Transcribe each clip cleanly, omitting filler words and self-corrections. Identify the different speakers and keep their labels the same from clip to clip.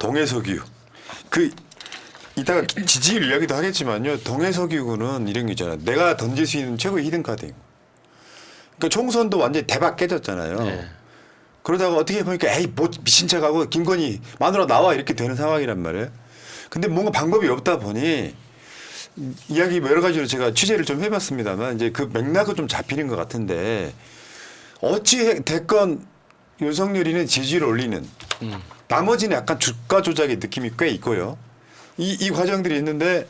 Speaker 1: 동해석유. 이따가 지지율 이야기도 하겠지만요. 동해석유는 이런 게 있잖아요. 내가 던질 수 있는 최고의 히든카드예요. 그러니까 총선도 완전히 대박 깨졌잖아요.
Speaker 2: 네.
Speaker 1: 그러다가 어떻게 보니까 에이 뭐 미친 척하고 김건희 마누라 나와 이렇게 되는 상황이란 말이에요. 근데 뭔가 방법이 없다 보니 이야기 여러 가지로 제가 취재를 좀 해봤습니다만 이제 그 맥락은 좀 잡히는 것 같은데 어찌 됐건 윤석열이는 지지율을 올리는 나머지는 약간 주가 조작의 느낌이 꽤 있고요. 이 과정들이 있는데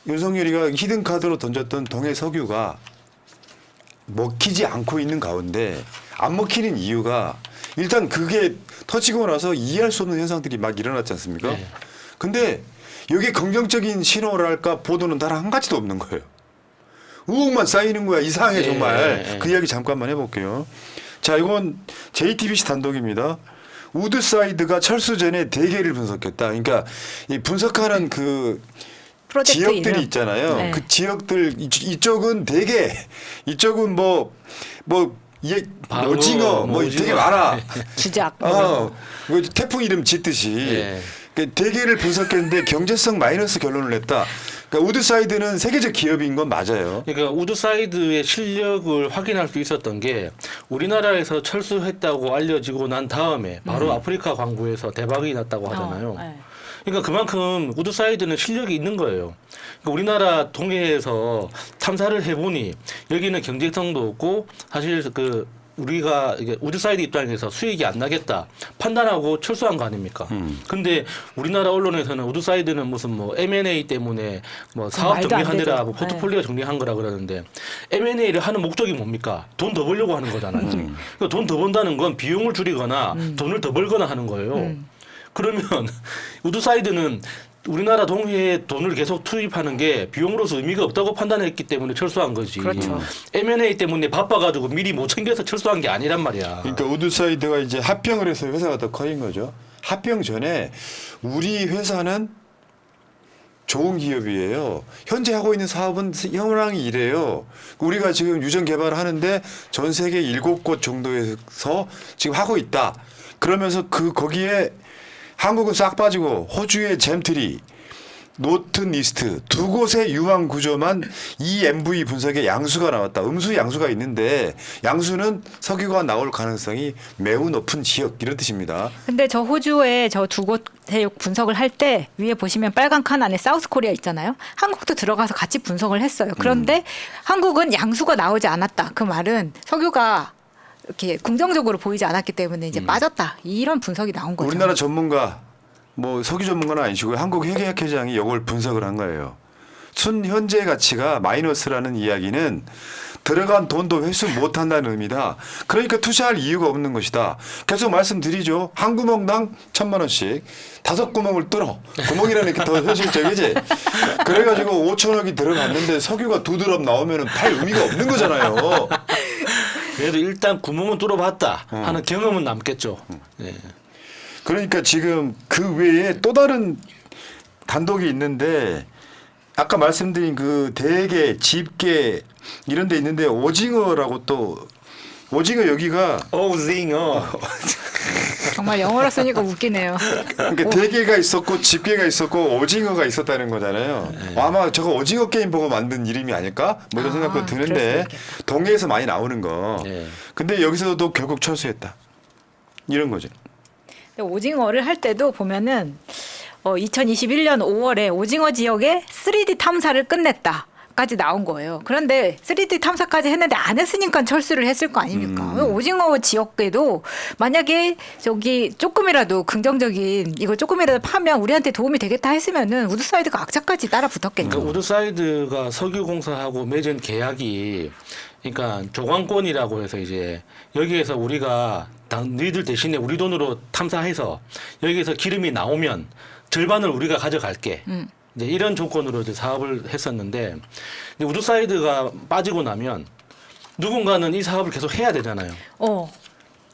Speaker 1: 윤석열이가 히든카드로 던졌던 동해석유가 먹히지 않고 있는 가운데 안 먹히는 이유가 일단 그게 터지고 나서 이해할 수 없는 현상들이 막 일어났지 않습니까?
Speaker 2: 네.
Speaker 1: 근데 여기에 긍정적인 신호랄까 보도는 단 한 가지도 없는 거예요. 의혹만 쌓이는 거야. 이상해 정말. 그 이야기 잠깐만 해볼게요. 자, 이건 JTBC 단독입니다. 우드사이드가 철수 전에 대계를 분석했다. 그러니까 이 분석하는 그 지역들이
Speaker 3: 이름.
Speaker 1: 있잖아요.
Speaker 3: 네.
Speaker 1: 그 지역들 이쪽은 대게, 이쪽은 뭐 오징어 뭐 되게 많아.
Speaker 3: 주작.
Speaker 1: 그 태풍 이름 짓듯이
Speaker 2: 네.
Speaker 1: 그 대게를 분석했는데 경제성 마이너스 결론을 냈다. 그러니까 우드사이드는 세계적 기업인 건 맞아요.
Speaker 2: 그러니까 우드사이드의 실력을 확인할 수 있었던 게 우리나라에서 철수했다고 알려지고 난 다음에 바로 아프리카 광구에서 대박이 났다고 하잖아요.
Speaker 3: 네.
Speaker 2: 그러니까 그만큼 우드사이드는 실력이 있는 거예요. 그러니까 우리나라 동해에서 탐사를 해보니 여기는 경제성도 없고 사실 우리가 이게 우드사이드 입장에서 수익이 안 나겠다 판단하고 철수한 거 아닙니까? 근데 우리나라 언론에서는 우드사이드는 무슨 뭐 M&A 때문에 뭐 사업
Speaker 3: 말도 안
Speaker 2: 정리하느라
Speaker 3: 되죠.
Speaker 2: 뭐 포트폴리오 정리한 거라 그러는데 M&A를 하는 목적이 뭡니까? 돈 더 벌려고 하는 거잖아요. 그러니까 돈 더 번다는 건 비용을 줄이거나 돈을 더 벌거나 하는 거예요. 그러면 우드사이드는 우리나라 동해에 돈을 계속 투입하는 게 비용으로서 의미가 없다고 판단했기 때문에 철수한 거지.
Speaker 3: 그렇죠.
Speaker 2: M&A 때문에 바빠가지고 미리 못 챙겨서 철수한 게 아니란 말이야.
Speaker 1: 그러니까 우드사이드가 이제 합병을 해서 회사가 더 커진 거죠. 합병 전에 우리 회사는 좋은 기업이에요. 현재 하고 있는 사업은 현황이 이래요. 우리가 지금 유전 개발을 하는데 전 세계 7곳 정도에서 지금 하고 있다. 그러면서 거기에 한국은 싹 빠지고 호주의 잼트리, 노튼이스트 두 곳의 유황 구조만 이 MV 분석에 양수가 나왔다. 음수 양수가 있는데 양수는 석유가 나올 가능성이 매우 높은 지역 이런 뜻입니다.
Speaker 3: 근데 저 호주에 저 두 곳 해역 분석을 할 때 위에 보시면 빨간 칸 안에 사우스 코리아 있잖아요. 한국도 들어가서 같이 분석을 했어요. 그런데 한국은 양수가 나오지 않았다. 그 말은 석유가 이렇게 긍정적으로 보이지 않았기 때문에 이제 빠졌다. 이런 분석이 나온 거죠.
Speaker 1: 우리나라 전문가 뭐 석유 전문가는 아니시고요. 한국 회계학회장이 이걸 분석을 한 거예요. 순 현재 가치가 마이너스라는 이야기는 들어간 돈도 회수 못한다는 의미다. 그러니까 투자할 이유가 없는 것이다. 계속 말씀드리죠. 한 구멍당 1,000만 원씩 5구멍을 뚫어. 구멍이라는 게 더 현실적이지. 그래가지고 5천억이 들어갔는데 석유가 2드럼 나오면 할 의미가 없는 거잖아요.
Speaker 2: 그래도 일단 구멍은 뚫어봤다 하는 경험은 남겠죠. 네.
Speaker 1: 그러니까 지금 그 외에 또 다른 단독이 있는데 아까 말씀드린 그 대게, 집게 이런 데 있는데 오징어라고 또 오징어 여기가
Speaker 2: 오징어.
Speaker 3: 정말 영어로 쓰니까 웃기네요.
Speaker 1: 그러니까 대게가 있었고 집게가 있었고 오징어가 있었다는 거잖아요. 아마 저거 오징어 게임 보고 만든 이름이 아닐까? 뭐 이런 생각도
Speaker 3: 그럴
Speaker 1: 드는데
Speaker 3: 수 있겠다.
Speaker 1: 동해에서 많이 나오는 거.
Speaker 2: 네.
Speaker 1: 근데 여기서도 결국 철수했다. 이런 거죠.
Speaker 3: 오징어를 할 때도 보면은 2021년 5월에 오징어 지역에 3D 탐사를 끝냈다까지 나온 거예요. 그런데 3D 탐사까지 했는데 안 했으니까 철수를 했을 거 아닙니까? 오징어 지역에도 만약에 저기 조금이라도 긍정적인 이걸 조금이라도 파면 우리한테 도움이 되겠다 했으면은 우드사이드가 악착까지 따라 붙었겠죠.
Speaker 2: 그러니까 우드사이드가 석유공사하고 맺은 계약이 그러니까 조광권이라고 해서 이제 여기에서 우리가 너희들 대신에 우리 돈으로 탐사해서 여기에서 기름이 나오면 절반을 우리가 가져갈게. 이제 이런 조건으로 이제 사업을 했었는데 우드사이드가 빠지고 나면 누군가는 이 사업을 계속 해야 되잖아요.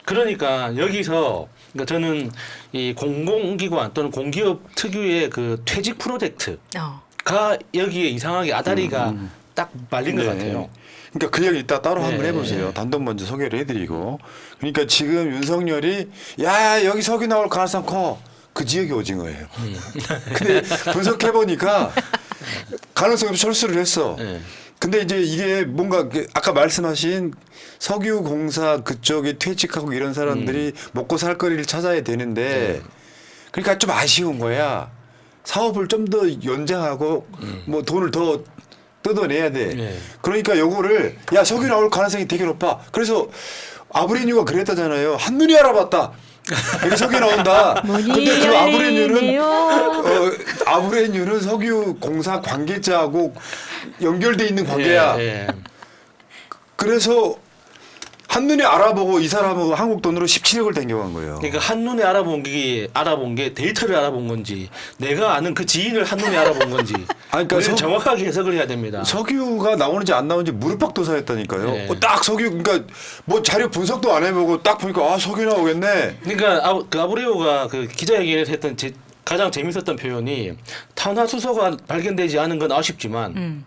Speaker 2: 그러니까 여기서 그러니까 저는 이 공공기관 또는 공기업 특유의 그 퇴직 프로젝트가 여기에 이상하게 아다리가 딱 말린 것 같아요.
Speaker 1: 그러니까 그 얘기 이따 따로 한번
Speaker 2: 네,
Speaker 1: 해보세요.
Speaker 2: 네.
Speaker 1: 단독 먼저 소개를 해드리고. 그러니까 지금 윤석열이 야 여기 석유 나올 가능성 커. 그 지역이 오징어예요. 근데 분석해 보니까 가능성이 없이 철수를 했어.
Speaker 2: 네.
Speaker 1: 근데 이제 이게 뭔가 아까 말씀하신 석유공사 그쪽에 퇴직하고 이런 사람들이 먹고 살 거리를 찾아야 되는데 그러니까 좀 아쉬운 거야. 사업을 좀 더 연장하고 뭐 돈을 더 뜯어내야 돼.
Speaker 2: 네.
Speaker 1: 그러니까 요거를 야 석유 나올 가능성이 되게 높아. 그래서 아브레뉴가 그랬다잖아요. 한눈에 알아봤다. 여기 석유 나온다.
Speaker 3: 문이
Speaker 1: 근데 그
Speaker 3: 열리네요.
Speaker 1: 아브레뉴는 석유공사 관계자하고 연결돼 있는 관계야.
Speaker 2: 예, 예.
Speaker 1: 그래서 한눈에 알아보고 이 사람은 한국 돈으로 17억을 댕겨간 거예요.
Speaker 2: 그러니까 한눈에 알아본 게 데이터를 알아본 건지 내가 아는 그 지인을 한눈에 알아본 건지
Speaker 1: 아니, 그러니까
Speaker 2: 우리는 정확하게 해석을 해야 됩니다.
Speaker 1: 석유가 나오는지 안 나오는지 무릎팍도사했다니까요.
Speaker 2: 네.
Speaker 1: 딱 석유 그러니까 뭐 자료 분석도 안 해보고 딱 보니까 아 석유 나오겠네.
Speaker 2: 그러니까 그 아브레오가 그 기자회견에서 했던 가장 재밌었던 표현이 탄화수소가 발견되지 않은 건 아쉽지만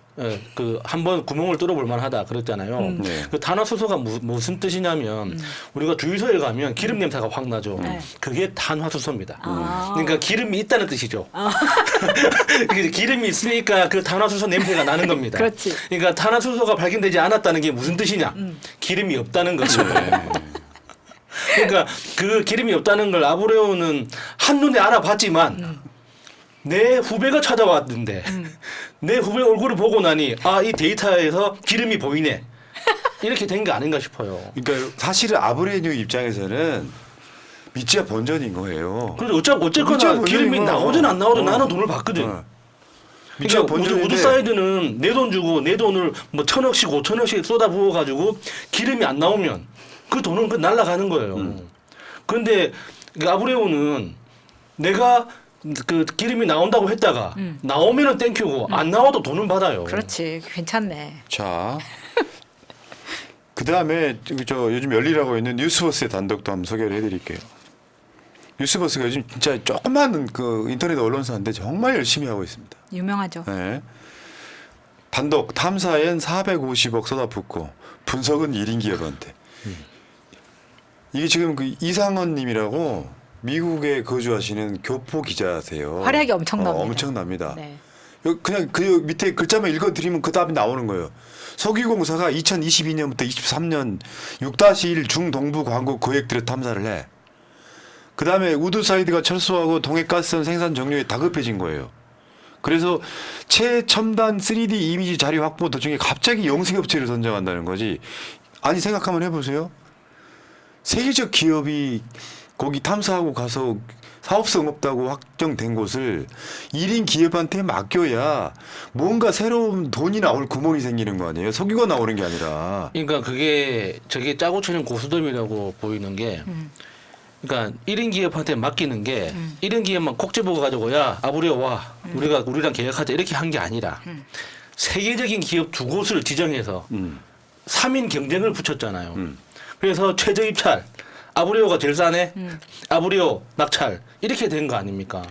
Speaker 2: 그 한번 구멍을 뚫어볼 만하다 그랬잖아요.
Speaker 1: 네.
Speaker 2: 그 탄화수소가 무슨 뜻이냐면 우리가 주유소에 가면 기름 냄새가 확 나죠.
Speaker 3: 네.
Speaker 2: 그게 탄화수소입니다.
Speaker 3: 아.
Speaker 2: 그러니까 기름이 있다는 뜻이죠. 기름이 있으니까 그 탄화수소 냄새가 나는 겁니다.
Speaker 3: 그렇지.
Speaker 2: 그러니까 탄화수소가 발견되지 않았다는 게 무슨 뜻이냐? 기름이 없다는 거죠. 그러니까 그 기름이 없다는 걸 아브레오는 한눈에 알아봤지만 내 후배가 찾아왔는데 내 후배 얼굴을 보고 나니 아, 이 데이터에서 기름이 보이네. 이렇게 된 게 아닌가 싶어요.
Speaker 1: 그러니까 사실은 아브레뉴 입장에서는 미치야 본전인 거예요.
Speaker 2: 그래서 어쨌거나
Speaker 1: 미치야
Speaker 2: 기름이
Speaker 1: 본전인 거야.
Speaker 2: 나오든 안 나오든 나는 돈을 받거든.
Speaker 1: 미치야
Speaker 2: 그러니까
Speaker 1: 본전인데
Speaker 2: 우드사이드는 내 돈 주고 내 돈을 뭐 1,000억씩 5,000억씩 쏟아부어 가지고 기름이 안 나오면 그 돈은 그 날아가는 거예요. 그런데 아브레오는 내가 그 기름이 나온다고 했다가 나오면은 땡큐고 안 나와도 돈은 받아요.
Speaker 3: 그렇지. 괜찮네.
Speaker 1: 자. 그다음에 저 요즘 열리라고 있는 뉴스버스의 단독도 한번 소개를 해드릴게요. 뉴스버스가 요즘 진짜 조그마한 그 인터넷 언론사인데 정말 열심히 하고 있습니다.
Speaker 3: 유명하죠.
Speaker 1: 네. 단독 탐사엔 450억 쏟아붓고 분석은 1인 기업한테. 이게 지금 그 이상원 님이라고 미국에 거주하시는 교포 기자세요.
Speaker 3: 활약이 엄청납니다.
Speaker 1: 엄청납니다.
Speaker 3: 네.
Speaker 1: 그냥 그 밑에 글자만 읽어드리면 그 답이 나오는 거예요. 석유공사가 2022년부터 23년 6-1 중동부 광고 거액들을 탐사를 해. 그 다음에 우드사이드가 철수하고 동해가스선 생산 종료에 다급해진 거예요. 그래서 최첨단 3D 이미지 자료 확보 도중에 갑자기 영세업체를 선정한다는 거지. 아니 생각하면 해보세요. 세계적 기업이 거기 탐사하고 가서 사업성 없다고 확정된 곳을 1인 기업한테 맡겨야 뭔가 새로운 돈이 나올 구멍이 생기는 거 아니에요. 석유가 나오는 게 아니라.
Speaker 2: 그러니까 저게 짜고 치는 고수덤이라고 보이는 게 그러니까 1인 기업한테 맡기는 게 1인 기업만 콕 집어가지고 야 아브레오 와 우리랑 계약하자 이렇게 한 게 아니라 세계적인 기업 두 곳을 지정해서 3인 경쟁을 붙였잖아요. 그래서 최저 입찰 아브레오가 제일 싸네. 아브레오 낙찰 이렇게 된 거 아닙니까?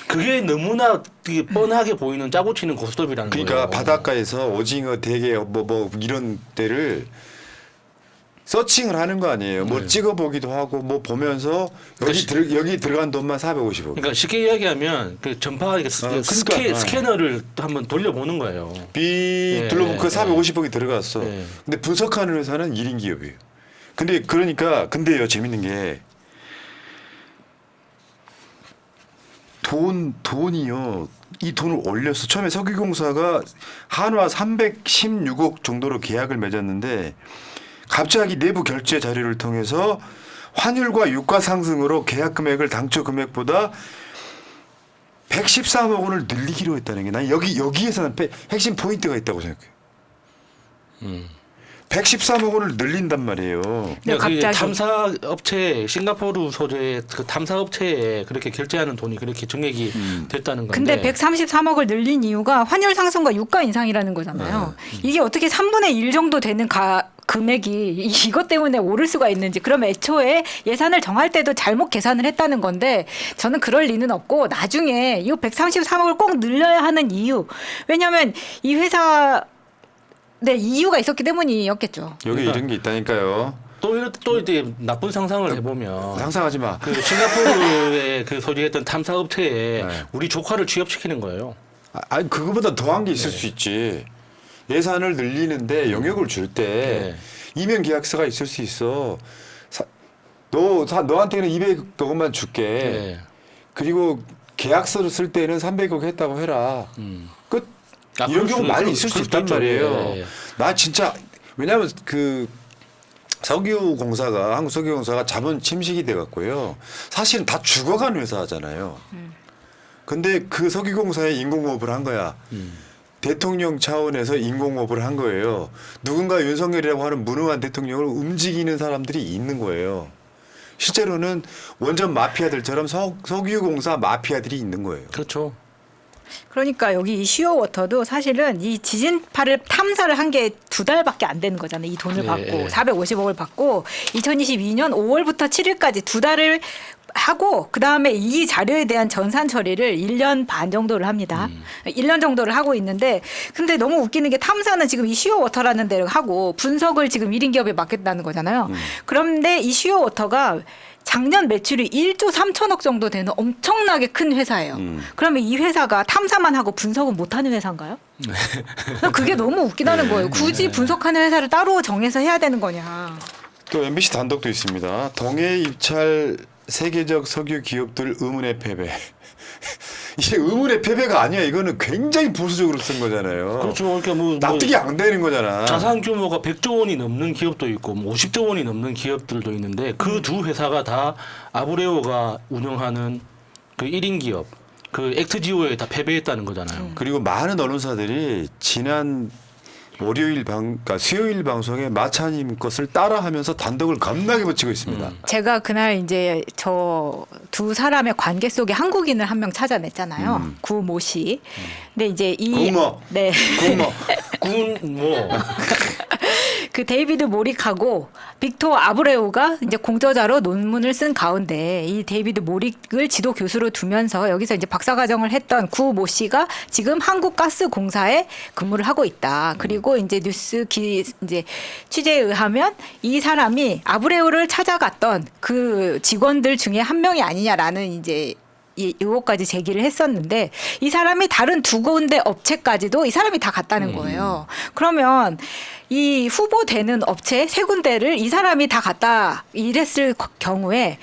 Speaker 2: 그게 너무나 되게 뻔하게 보이는 짜고 치는 고스톱이라는 거예요.
Speaker 1: 그러니까 바닷가에서 오징어 대게 뭐 이런 데를 서칭을 하는 거 아니에요. 뭐 찍어보기도 하고 뭐 보면서 여기 들어간 돈만 450억.
Speaker 2: 그러니까 쉽게 이야기하면 그 전파 스캐너를 한번 돌려보는 거예요.
Speaker 1: 둘러보고 그 450억이 들어갔어.
Speaker 2: 예.
Speaker 1: 근데 분석하는 회사는 1인 기업이에요. 근데요 재밌는 게 돈이요. 이 돈을 올렸어. 처음에 석유공사가 한화 316억 정도로 계약을 맺었는데 갑자기 내부 결제 자료를 통해서 환율과 유가 상승으로 계약 금액을 당초 금액보다 113억 원을 늘리기로 했다는 게 난 여기에서는 핵심 포인트가 있다고 생각해요. 113억 원을 늘린단 말이에요.
Speaker 3: 근데
Speaker 2: 그게
Speaker 3: 갑자기
Speaker 2: 탐사 업체 싱가포르 소재의 그 탐사 업체에 그렇게 결제하는 돈이 그렇게 증액이 됐다는 건데.
Speaker 3: 근데 133억을 늘린 이유가 환율 상승과 유가 인상이라는 거잖아요. 이게 어떻게 3분의 1 정도 되는 금액이 이것 때문에 오를 수가 있는지. 그러면 애초에 예산을 정할 때도 잘못 계산을 했다는 건데 저는 그럴 리는 없고 나중에 이 133억을 꼭 늘려야 하는 이유. 왜냐하면 이 회사 네, 이유가 있었기 때문이었겠죠.
Speaker 1: 여기
Speaker 2: 그러니까
Speaker 1: 이런 게 있다니까요.
Speaker 2: 또 이제 나쁜 상상을 해보면
Speaker 1: 상상하지 마.
Speaker 2: 그 싱가포르에 그 소지했던 탐사 업체에
Speaker 1: 네.
Speaker 2: 우리 조카를 취업시키는 거예요.
Speaker 1: 아니 그거보다 더한 게 있을 수 있지. 예산을 늘리는데 영역을 줄 때 임용 계약서가 있을 수 있어. 너한테는 200억 원만 줄게.
Speaker 2: 네.
Speaker 1: 그리고 계약서를 쓸 때는 300억 했다고 해라. 끝.
Speaker 2: 아,
Speaker 1: 이런 경우 많이 있을 수 있단 말이에요.
Speaker 2: 예.
Speaker 1: 나 진짜 왜냐하면 그 한국 석유공사가 자본 침식이 돼 갖고요. 사실은 다 죽어가는 회사잖아요. 근데 그 석유공사에 인공호흡을 한 거야. 대통령 차원에서 인공호흡을 한 거예요. 누군가 윤석열이라고 하는 무능한 대통령을 움직이는 사람들이 있는 거예요. 실제로는 원전 마피아들처럼 석유공사 마피아들이 있는 거예요.
Speaker 2: 그렇죠.
Speaker 3: 그러니까 여기 이 시어워터도 사실은 이 지진파를 탐사를 한 게 2달밖에 안 되는 거잖아요. 이 돈을
Speaker 2: 네.
Speaker 3: 받고 450억을 받고 2022년 5월부터 7일까지 2달을 하고 그다음에 이 자료에 대한 전산 처리를 1년 반 정도를 합니다. 1년 정도를 하고 있는데 근데 너무 웃기는 게 탐사는 지금 이 시어워터라는 데를 하고 분석을 지금 1인 기업에 맡겼다는 거잖아요. 그런데 이 시어워터가 작년 매출이 1조 3천억 정도 되는 엄청나게 큰 회사예요. 그러면 이 회사가 탐사만 하고 분석은 못하는 회사인가요? 그게 너무 웃기다는 거예요. 굳이 분석하는 회사를 따로 정해서 해야 되는 거냐.
Speaker 1: 또 MBC 단독도 있습니다. 동해 입찰 세계적 석유 기업들 의문의 패배. 이게 의문의 패배가 아니야. 이거는 굉장히 보수적으로 쓴 거잖아요.
Speaker 2: 그렇죠. 그러니까 뭐
Speaker 1: 납득이 안 되는 거잖아.
Speaker 2: 자산 규모가 100조 원이 넘는 기업도 있고 50조 원이 넘는 기업들도 있는데 그 두 회사가 다 아브레오가 운영하는 그 1인 기업 그 엑스지오에 다 패배했다는 거잖아요.
Speaker 1: 그리고 많은 언론사들이 지난 그러니까 수요일 방송에 마차님 것을 따라하면서 단독을 겁나게 붙이고 있습니다.
Speaker 3: 제가 그날 이제 저 두 사람의 관계 속에 한국인을 한 명 찾아냈잖아요. 구모 씨. 근데 이제 이
Speaker 1: 구모.
Speaker 3: 네.
Speaker 1: 구모.
Speaker 2: 군뭐
Speaker 3: 그 데이비드 모릭하고 빅토 아브레우가 이제 공저자로 논문을 쓴 가운데 이 데이비드 모릭을 지도 교수로 두면서 여기서 이제 박사과정을 했던 구모 씨가 지금 한국가스공사에 근무를 하고 있다. 그리고 이제 이제 취재에 의하면 이 사람이 아브레우를 찾아갔던 그 직원들 중에 한 명이 아니냐라는 이제 이 의혹까지 제기를 했었는데 이 사람이 다른 두 군데 업체까지도 이 사람이 다 갔다는 거예요. 그러면 이 후보되는 업체 세 군데를 이 사람이 다 갔다 이랬을 경우에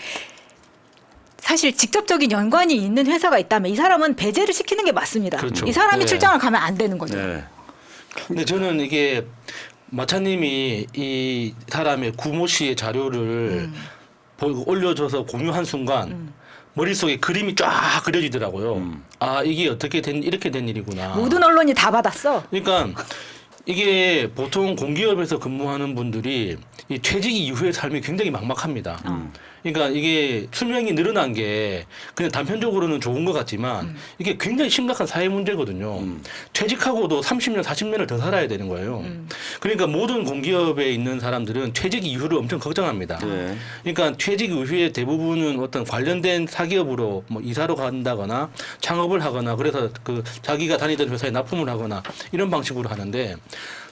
Speaker 3: 사실 직접적인 연관이 있는 회사가 있다면 이 사람은 배제를 시키는 게 맞습니다.
Speaker 2: 그렇죠.
Speaker 3: 이 사람이
Speaker 2: 네.
Speaker 3: 출장을 가면 안 되는 거죠.
Speaker 1: 네.
Speaker 2: 근데 저는 이게 마차님이 이 사람의 구모 씨의 자료를 올려줘서 공유한 순간 머릿속에 그림이 쫙 그려지더라고요. 아 이게 이렇게 된 일이구나.
Speaker 3: 모든 언론이 다 받았어.
Speaker 2: 그러니까 이게 보통 공기업에서 근무하는 분들이 이 퇴직 이후의 삶이 굉장히 막막합니다. 그러니까 이게 수명이 늘어난 게 그냥 단편적으로는 좋은 것 같지만 이게 굉장히 심각한 사회 문제거든요. 퇴직하고도 30년, 40년을 더 살아야 되는 거예요. 그러니까 모든 공기업에 있는 사람들은 퇴직 이후를 엄청 걱정합니다.
Speaker 1: 네.
Speaker 2: 그러니까 퇴직 이후에 대부분은 어떤 관련된 사기업으로 뭐 이사로 간다거나 창업을 하거나 그래서 그 자기가 다니던 회사에 납품을 하거나 이런 방식으로 하는데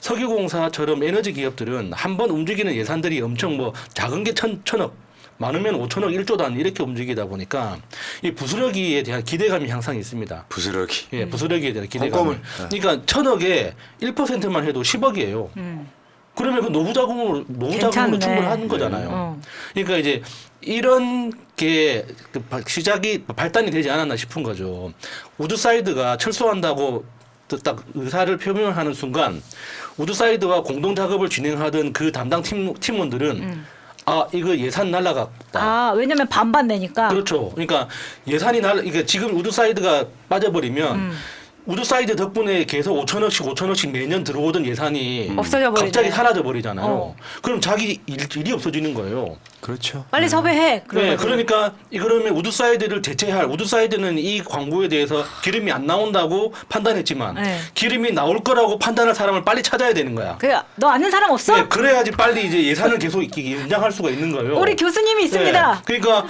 Speaker 2: 석유공사처럼 에너지 기업들은 한 번 움직이는 예산들이 엄청 뭐 작은 게 천억 많으면 5천억 1조 단 이렇게 움직이다 보니까 이 부스러기에 대한 기대감이 항상 있습니다.
Speaker 1: 부스러기.
Speaker 2: 예, 부스러기에 대한 기대감.
Speaker 1: 꼼꼼을.
Speaker 2: 그러니까 천억에 1%만 해도 10억이에요. 그러면 그 노후자금으로
Speaker 3: 괜찮네.
Speaker 2: 충분한 거잖아요. 그러니까 이제 이런 게 시작이 발단이 되지 않았나 싶은 거죠. 우드사이드가 철수한다고 딱 의사를 표명하는 순간 우드사이드와 공동 작업을 진행하던 그 담당 팀원들은 아 이거 예산 날라갔다.
Speaker 3: 아 왜냐면 반반 내니까.
Speaker 2: 그렇죠. 그러니까 예산이 그러니까 지금 우드사이드가 빠져버리면 우드사이드 덕분에 계속 5천억씩 매년 들어오던 예산이
Speaker 3: 없어져 버리네.
Speaker 2: 갑자기 사라져 버리잖아요. 그럼 자기 일이 없어지는 거예요.
Speaker 1: 그렇죠.
Speaker 3: 빨리 섭외해.
Speaker 2: 네, 그러니까 그러면 우드사이드를 대체할 우드사이드는 이 광고에 대해서 기름이 안 나온다고 판단했지만
Speaker 3: 네.
Speaker 2: 기름이 나올 거라고 판단할 사람을 빨리 찾아야 되는 거야.
Speaker 3: 너 아는 사람 없어?
Speaker 2: 네, 그래야지 빨리 이제 예산을 계속 연장할 수가 있는 거예요.
Speaker 3: 우리 교수님이 있습니다.
Speaker 2: 네, 그러니까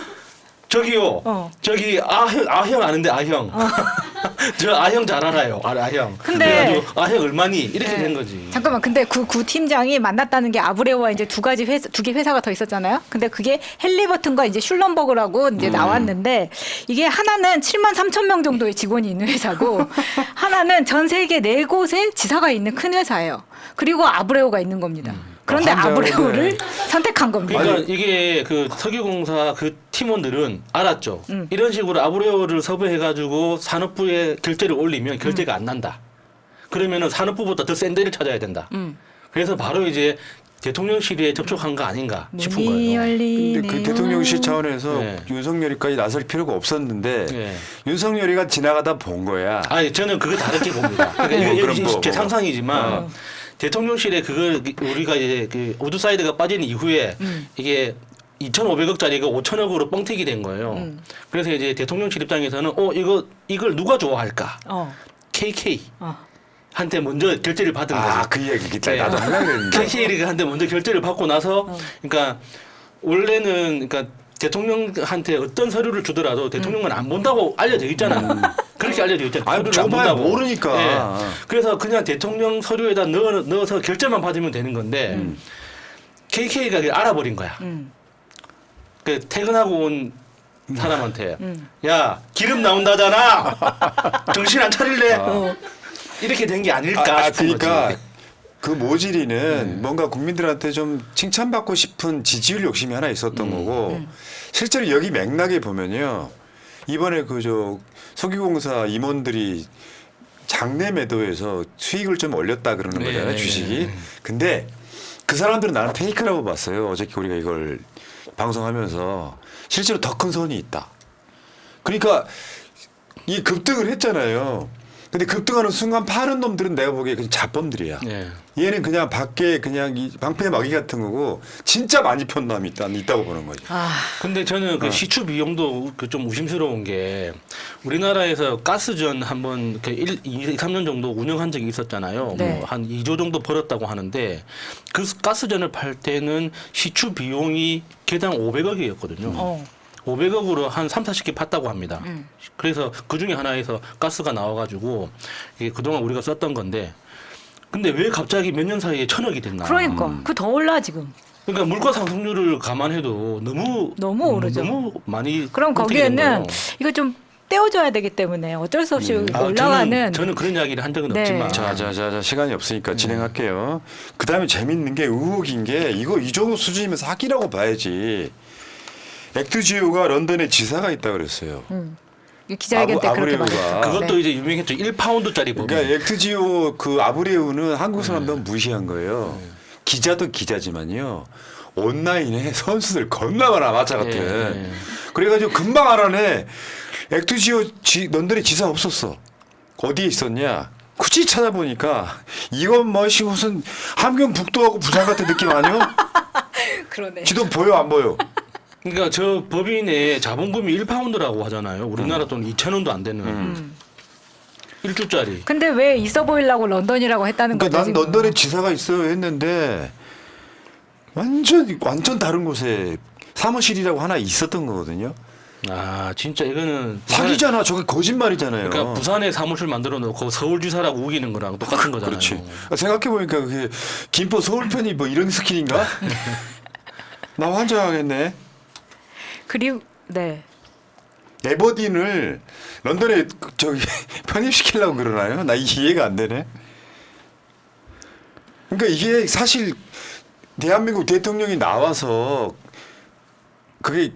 Speaker 2: 저기요. 저기 아형 아는데 아형. 저 아형 잘 알아요. 아형.
Speaker 3: 근데-
Speaker 2: 그래가지고 아형 얼마니 이렇게
Speaker 3: 네.
Speaker 2: 된 거지.
Speaker 3: 잠깐만, 근데 그 구 팀장이 만났다는 게 아브레오와 이제 두 개 회사가 더 있었잖아요. 근데 그게 헬리버튼과 이제 슐럼버그라고 이제 나왔는데 이게 하나는 7만 3천 명 정도의 직원이 있는 회사고 하나는 전 세계 4곳에 지사가 있는 큰 회사예요. 그리고 아브레오가 있는 겁니다. 그런데
Speaker 1: 환자인데.
Speaker 3: 아브레오를 선택한 겁니다.
Speaker 2: 그러니까 이게 그 석유공사 그 팀원들은 알았죠. 이런 식으로 아브레오를 섭외해가지고 산업부에 결제를 올리면 결제가 안 난다. 그러면은 산업부보다 더 센 데를 찾아야 된다. 그래서 바로 이제 대통령실에 접촉한 거 아닌가 싶은
Speaker 3: 문이
Speaker 2: 거예요.
Speaker 3: 열리네요.
Speaker 1: 근데 그 대통령실 차원에서
Speaker 2: 네.
Speaker 1: 윤석열이까지 나설 필요가 없었는데
Speaker 2: 네.
Speaker 1: 윤석열이가 지나가다 본 거야.
Speaker 2: 아니 저는 그거 다르게 봅니다. 그러니까
Speaker 1: 그럼
Speaker 2: 이게
Speaker 1: 뭐,
Speaker 2: 제
Speaker 1: 뭐.
Speaker 2: 상상이지만 대통령실에 그걸 우리가 이제 그 오드사이드가 빠진 이후에 이게 2,500억짜리가 5천억으로 뻥튀기 된 거예요. 그래서 이제 대통령실 입장에서는 이걸 누가 좋아할까? KK 한테 먼저 결제를 받은 거죠.
Speaker 1: 아, 그 이야기 있다.
Speaker 2: 네.
Speaker 1: 나도 하려고 그랬는데.
Speaker 2: KK한테 먼저 결제를 받고 나서 그러니까 원래는 그러니까 대통령한테 어떤 서류를 주더라도 대통령은 안 본다고 알려져 있잖아. 그렇게 알려져 있잖아.
Speaker 1: 아니,
Speaker 2: 서류를 안
Speaker 1: 정말
Speaker 2: 본다고.
Speaker 1: 모르니까.
Speaker 2: 네. 그래서 그냥 대통령 서류에다 넣어서 결제만 받으면 되는 건데 KK가 그걸 알아버린 거야. 그 퇴근하고 온 사람한테 야 기름 나온다잖아. 정신 안 차릴래? 이렇게 된 게 아닐까 싶은
Speaker 1: 그러니까
Speaker 2: 거지.
Speaker 1: 그 모질이는 뭔가 국민들한테 좀 칭찬받고 싶은 지지율 욕심이 하나 있었던 거고 실제로 여기 맥락에 보면요. 이번에 그 저 석유공사 임원들이 장내 매도에서 수익을 좀 올렸다 그러는
Speaker 2: 네,
Speaker 1: 거잖아요.
Speaker 2: 네,
Speaker 1: 주식이.
Speaker 2: 네.
Speaker 1: 근데 그 사람들은 나는 페이크라고 봤어요. 어저께 우리가 이걸 방송하면서 실제로 더 큰 손이 있다. 그러니까 이 급등을 했잖아요. 근데 급등하는 순간 파는 놈들은 내가 보기에 그냥 자범들이야.
Speaker 2: 네.
Speaker 1: 얘는 그냥 밖에 그냥 이 방패 막이 같은 거고 진짜 많이 편 놈이 있다고 보는 거지.
Speaker 2: 근데 저는 그 시추 비용도 그 좀 의심스러운 게 우리나라에서 가스전 한번 2, 3년 정도 운영한 적이 있었잖아요.
Speaker 3: 네.
Speaker 2: 뭐 한 2조 정도 벌었다고 하는데 그 가스전을 팔 때는 시추 비용이 개당 500억이었거든요. 500억으로 한 3, 40개 팠다고 합니다. 그래서 그 중에 하나에서 가스가 나와가지고 이게 그동안 우리가 썼던 건데 근데 왜 갑자기 몇 년 사이에 1,000억이 됐나?
Speaker 3: 그러니까 그 더 올라 지금.
Speaker 2: 그러니까 물가 상승률을 감안해도 너무
Speaker 3: 오르죠.
Speaker 2: 너무 많이
Speaker 3: 그럼
Speaker 2: 뻥튀기 된
Speaker 3: 거기에는
Speaker 2: 거예요.
Speaker 3: 이거 좀 떼어줘야 되기 때문에 어쩔 수 없이 올라가는.
Speaker 2: 저는 그런 이야기를 한 적은
Speaker 3: 네.
Speaker 2: 없지만
Speaker 1: 자, 시간이 없으니까 진행할게요. 그 다음에 재밌는 게 의혹인 게 이거 이 정도 수준이면 사기라고 봐야지. 액트지오가 런던에 지사가 있다 그랬어요.
Speaker 3: 기자회견 때 그렇게
Speaker 1: 아브레오가.
Speaker 3: 말했죠.
Speaker 2: 그것도
Speaker 3: 네.
Speaker 2: 이제 유명했죠. 1파운드짜리 법인.
Speaker 1: 그러니까 액트지오 그 아브레우는 한국 사람들은 무시한 거예요. 기자도 기자지만요. 온라인에 선수들 겁나 많아 마차 같은.
Speaker 2: 네.
Speaker 1: 그래가지고 금방 알아내. 액트지오 런던에 지사 없었어. 어디에 있었냐? 굳이 찾아보니까 이건 무슨 함경 북도하고 부산 같은 느낌 아니야?
Speaker 3: 그러네.
Speaker 1: 지도 보여 안 보여?
Speaker 2: 그러니까 저 법인의 자본금이 1파운드라고 하잖아요. 우리나라 돈 2,000원도 안 되는 1주짜리.
Speaker 3: 근데 왜 있어 보이려고 런던이라고 했다는
Speaker 1: 그러니까
Speaker 3: 거죠?
Speaker 1: 난
Speaker 3: 지금?
Speaker 1: 런던에 지사가 있어요 했는데 완전 다른 곳에 사무실이라고 하나 있었던 거거든요.
Speaker 2: 아 진짜 이거는
Speaker 1: 사기잖아. 저게 거짓말이잖아요.
Speaker 2: 그러니까 부산에 사무실 만들어 놓고 서울지사라고 우기는 거랑 똑같은 거잖아요.
Speaker 1: 그렇지. 생각해 보니까 그게 김포 서울편이 뭐 이런 스킬인가? 나 환장하겠네.
Speaker 3: 그리고 네.
Speaker 1: 에버딘을 런던에 저기 편입시키려고 그러나요? 나 이해가 안 되네. 그러니까 이게 사실 대한민국 대통령이 나와서 그게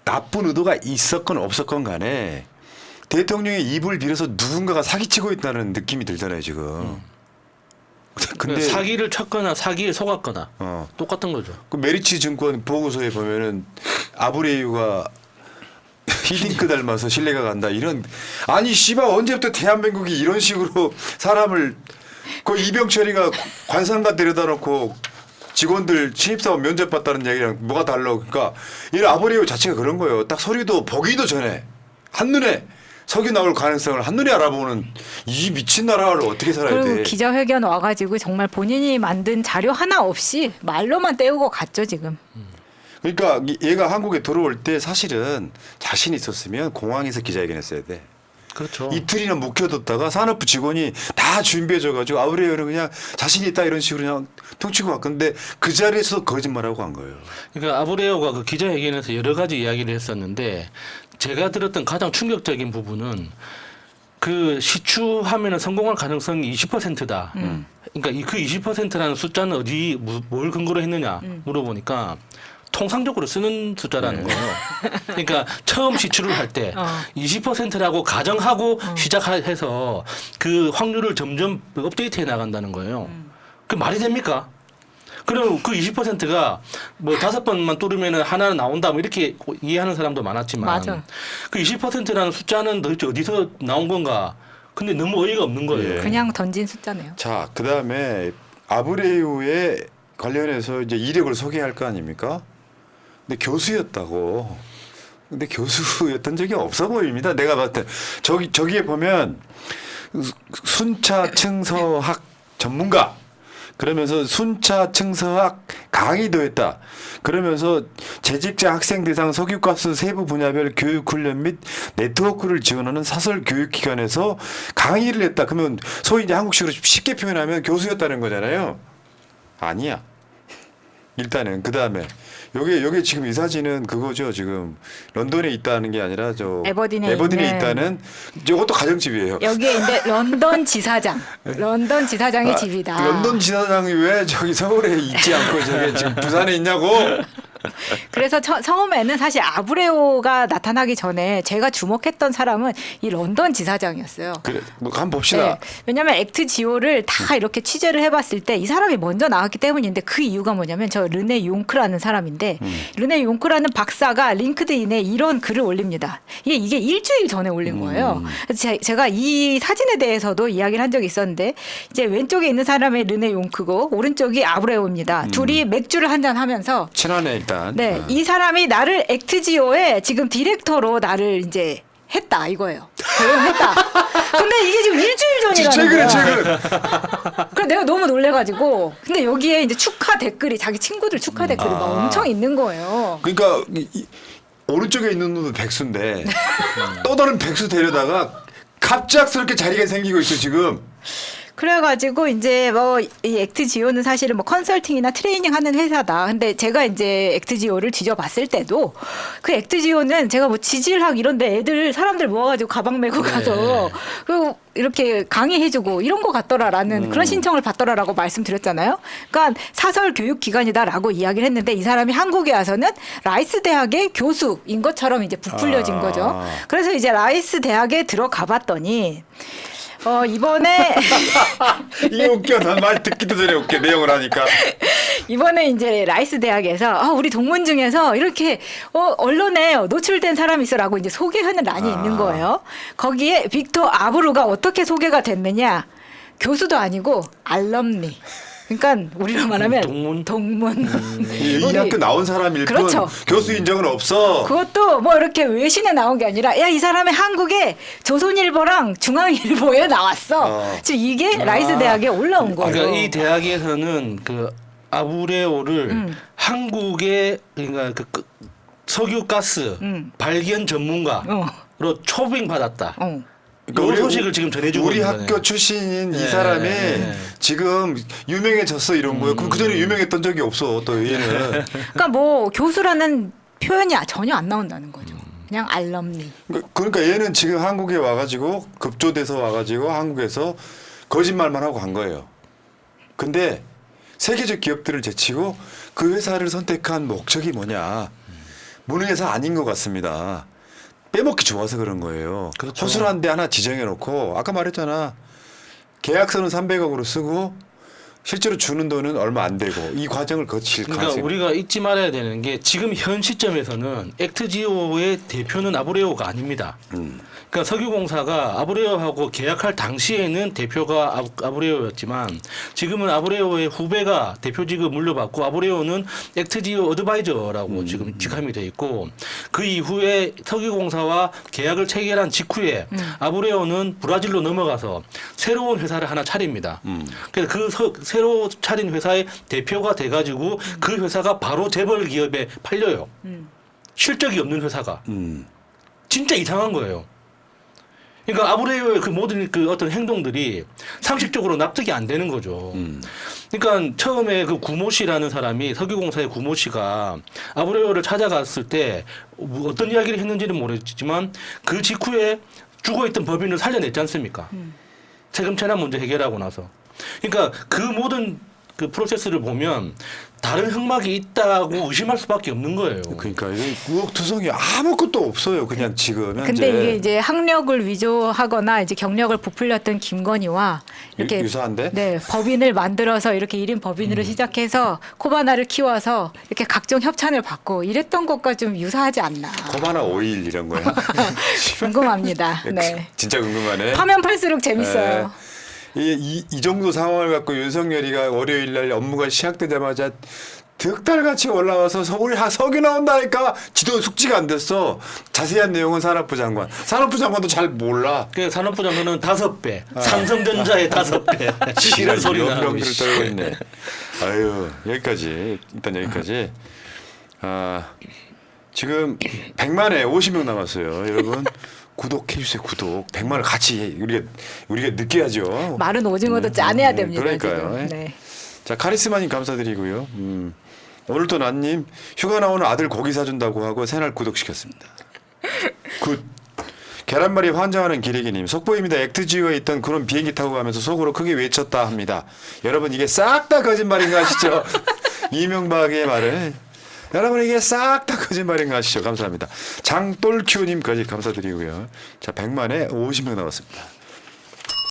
Speaker 1: 나쁜 의도가 있었건 없었건 간에 대통령의 입을 빌어서 누군가가 사기치고 있다는 느낌이 들잖아요 지금. 근데
Speaker 2: 사기를 쳤거나 사기에 속았거나
Speaker 1: 어.
Speaker 2: 똑같은 거죠.
Speaker 1: 그 메리츠 증권 보고서에 보면은 아브레유가 히딩크 닮아서 신뢰가 간다 이런 아니 씨발 언제부터 대한민국이 이런 식으로 사람을 그 이병철이가 관상가 데려다 놓고 직원들 신입사원 면접 봤다는 얘기랑 뭐가 달라 그러니까 이 아브레유 자체가 그런 거예요. 딱 서류도 보기도 전에 한눈에 석유 나올 가능성을 한눈에 알아보는 이 미친 나라를 어떻게 살아야
Speaker 3: 그리고
Speaker 1: 돼.
Speaker 3: 기자회견 와가지고 정말 본인이 만든 자료 하나 없이 말로만 떼우고 갔죠 지금.
Speaker 1: 그러니까 얘가 한국에 들어올 때 사실은 자신 있었으면 공항에서 기자회견했어야 돼.
Speaker 2: 그렇죠.
Speaker 1: 이틀이나 묵혀뒀다가 산업부 직원이 다 준비해줘가지고 아브레오를 그냥 자신 있다 이런 식으로 그냥 퉁치고 갔건데 그 자리에서 거짓말하고 간 거예요.
Speaker 2: 그러니까 아브레오가 그 기자회견에서 여러 가지 이야기를 했었는데 제가 들었던 가장 충격적인 부분은 그 시추하면은 성공할 가능성이 20%다. 그러니까 그 20%라는 숫자는 뭘 근거로 했느냐 물어보니까 통상적으로 쓰는 숫자라는 거예요. 그러니까 처음 시추를 할 때 20%라고 가정하고 시작해서 그 확률을 점점 업데이트해 나간다는 거예요. 그 말이 됩니까? 그럼 그 20%가 뭐 5번만 뚫으면은 하나는 나온다 뭐 이렇게 이해하는 사람도 많았지만
Speaker 3: 맞아.
Speaker 2: 그 20%라는 숫자는 도대체 어디서 나온 건가? 근데 너무 어이가 없는 거예요.
Speaker 1: 예.
Speaker 3: 그냥 던진 숫자네요.
Speaker 1: 자, 그 다음에 아브레오에 관련해서 이제 이력을 소개할 거 아닙니까? 근데 교수였다고. 근데 교수였던 적이 없어 보입니다. 내가 봤을 때 저기에 보면 순차 층서학 전문가. 그러면서 순차 층서학 강의도 했다. 그러면서 재직자 학생 대상 석유가스 세부 분야별 교육 훈련 및 네트워크를 지원하는 사설 교육기관에서 강의를 했다. 그러면 소위 이제 한국식으로 쉽게 표현하면 교수였다는 거잖아요. 아니야. 일단은 그 다음에 요게 지금 이 사진은 그거죠. 지금 런던에 있다는 게 아니라 저
Speaker 3: 에버딘에 있는.
Speaker 1: 있다는 이것도 가정집이에요.
Speaker 3: 여기에 이제 런던 지사장, 런던 지사장의 집이다.
Speaker 1: 런던 지사장이 왜 저기 서울에 있지 않고 저기 지금 부산에 있냐고?
Speaker 3: 그래서 처음에는 사실 아브레오가 나타나기 전에 제가 주목했던 사람은 이 런던 지사장이었어요.
Speaker 1: 그래, 뭐 한번 봅시다.
Speaker 3: 네. 왜냐하면 액트지오를 다 이렇게 취재를 해봤을 때 이 사람이 먼저 나왔기 때문인데 그 이유가 뭐냐면 저 르네 용크라는 사람인데 르네 용크라는 박사가 링크드인에 이런 글을 올립니다. 이게 일주일 전에 올린 거예요. 그래서 제가 이 사진에 대해서도 이야기를 한 적이 있었는데 이제 왼쪽에 있는 사람이 르네 용크고 오른쪽이 아브레오입니다. 둘이 맥주를 한잔 하면서
Speaker 1: 친하네 일단.
Speaker 3: 네, 이 사람이 나를 액트지오의 지금 디렉터로 나를 이제 했다 이거예요. 고용했다. 근데 이게 지금 일주일 전이라는 거야.
Speaker 1: 최근.
Speaker 3: 그래 내가 너무 놀래가지고. 근데 여기에 이제 축하 댓글이 자기 친구들 축하 댓글이 막 엄청 있는 거예요.
Speaker 1: 그러니까 오른쪽에 있는 놈은 백수인데 또 다른 백수 데려다가 갑작스럽게 자리가 생기고 있어 지금.
Speaker 3: 그래가지고 이제 뭐 이 액트지오는 사실은 뭐 컨설팅이나 트레이닝 하는 회사다. 근데 제가 이제 액트지오를 뒤져봤을 때도 그 액트지오는 제가 뭐 지질학 이런데 애들 사람들 모아가지고 가방 메고 가서 그리고 이렇게 강의해주고 이런 거 같더라라는 그런 신청을 받더라라고 말씀드렸잖아요. 그러니까 사설 교육 기관이다라고 이야기를 했는데 이 사람이 한국에 와서는 라이스 대학의 교수인 것처럼 이제 부풀려진 거죠. 그래서 이제 라이스 대학에 들어가봤더니. 이번에
Speaker 1: 이 웃겨. 난 말 듣기도 전에 웃겨. 내용을 하니까.
Speaker 3: 이번에 이제 라이스 대학에서 우리 동문 중에서 이렇게 언론에 노출된 사람이 있어라고 이제 소개하는 란이 있는 거예요. 거기에 빅터 아브루가 어떻게 소개가 됐느냐? 교수도 아니고 알럼니. 그러니까 우리로 말하면 동문.
Speaker 1: 이 학교 나온 사람일 뿐
Speaker 3: 그렇죠.
Speaker 1: 교수 인정은 없어.
Speaker 3: 그것도 뭐 이렇게 외신에 나온 게 아니라 야 이 사람이 한국에 조선일보랑 중앙일보에 나왔어. 지금 이게 라이스 대학에 올라온 거예요.
Speaker 2: 그러니까 이 대학에서는 그 아브레오를 한국의 그러니까 그 석유가스 발견 전문가로 초빙 받았다. 그 소식을 지금 전해주고
Speaker 1: 우리
Speaker 2: 있는
Speaker 1: 학교
Speaker 2: 거네요.
Speaker 1: 출신인 이 사람이 지금 유명해졌어 이런 거예요. 그 전에 유명했던 적이 없어 또 얘는.
Speaker 3: 그러니까 뭐 교수라는 표현이 전혀 안 나온다는 거죠. 그냥 알럼니.
Speaker 1: 그러니까 얘는 지금 한국에 와가지고 급조돼서 와가지고 한국에서 거짓말만 하고 간 거예요. 근데 세계적 기업들을 제치고 그 회사를 선택한 목적이 뭐냐? 무능해서 아닌 것 같습니다. 빼먹기 좋아서 그런 거예요.
Speaker 2: 그렇죠.
Speaker 1: 허술한 데 하나 지정해 놓고 아까 말했잖아. 계약서는 300억으로 쓰고 실제로 주는 돈은 얼마 안 되고 이 과정을 거칠
Speaker 2: 그러니까
Speaker 1: 가능성이
Speaker 2: 우리가 잊지 말아야 되는 게 지금 현 시점에서는 액트지오의 대표는 아브레오가 아닙니다. 그러니까 석유공사가 아브레오하고 계약할 당시에는 대표가 아브레오였지만 지금은 아브레오의 후배가 대표직을 물려받고 아브레오는 액트지오 어드바이저라고 지금 직함이 돼 있고 그 이후에 석유공사와 계약을 체결한 직후에 아브레오는 브라질로 넘어가서 새로운 회사를 하나 차립니다. 그래서 그 새로 차린 회사의 대표가 돼가지고 그 회사가 바로 재벌 기업에 팔려요. 실적이 없는 회사가. 진짜 이상한 거예요. 그러니까 아브레오의 그 모든 그 어떤 행동들이 상식적으로 납득이 안 되는 거죠. 그러니까 처음에 그 구모 씨라는 사람이 석유공사의 구모 씨가 아브레오를 찾아갔을 때 어떤 이야기를 했는지는 모르겠지만 그 직후에 죽어있던 법인을 살려냈지 않습니까? 세금 체납 문제 해결하고 나서. 그러니까 그 모든 그 프로세스를 보면 다른 흑막이 있다고 의심할 수밖에 없는 거예요.
Speaker 1: 그러니까 이 우억투성이 아무것도 없어요. 그냥 지금 현재.
Speaker 3: 근데 이게 이제 학력을 위조하거나 이제 경력을 부풀렸던 김건희와 이렇게
Speaker 1: 유사한데?
Speaker 3: 네, 법인을 만들어서 이렇게 1인 법인으로 시작해서 코바나를 키워서 이렇게 각종 협찬을 받고 이랬던 것과 좀 유사하지 않나.
Speaker 1: 코바나 오일 이런 거야.
Speaker 3: 궁금합니다. 네.
Speaker 1: 진짜 궁금하네.
Speaker 3: 파면 팔수록 재밌어요.
Speaker 1: 이 정도 상황을 갖고 윤석열이가 월요일 날 업무가 시작되자마자 득달같이 올라와서 석유 나온다니까 지도 숙지가 안 됐어. 자세한 내용은 산업부 장관. 산업부 장관도 잘 몰라.
Speaker 2: 그 산업부 장관은 5배, 삼성전자의 5배 이런 소리 나고
Speaker 1: 연병들을 떨고 있네. 아유 여기까지 일단 여기까지. 지금 100만에 50명 남았어요, 여러분. 구독해 주세요. 구독. 100만을 같이 우리가 느껴야죠.
Speaker 3: 마른 오징어도 짜내야 됩니다.
Speaker 1: 그러니까요.
Speaker 3: 지금. 네.
Speaker 1: 자 카리스마님 감사드리고요. 오늘도 난님 휴가 나오는 아들 고기 사준다고 하고 새날 구독시켰습니다. 굿. 계란말이 환장하는 기레기님 속보입니다. 액트지오에 있던 그런 비행기 타고 가면서 속으로 크게 외쳤다 합니다. 여러분 이게 싹 다 거짓말인 거 아시죠? 이명박의 말을 여러분 이게 싹 다 거짓말인 거 아시죠? 감사합니다. 장똘큐님까지 감사드리고요. 자 100만에 50명 남았습니다.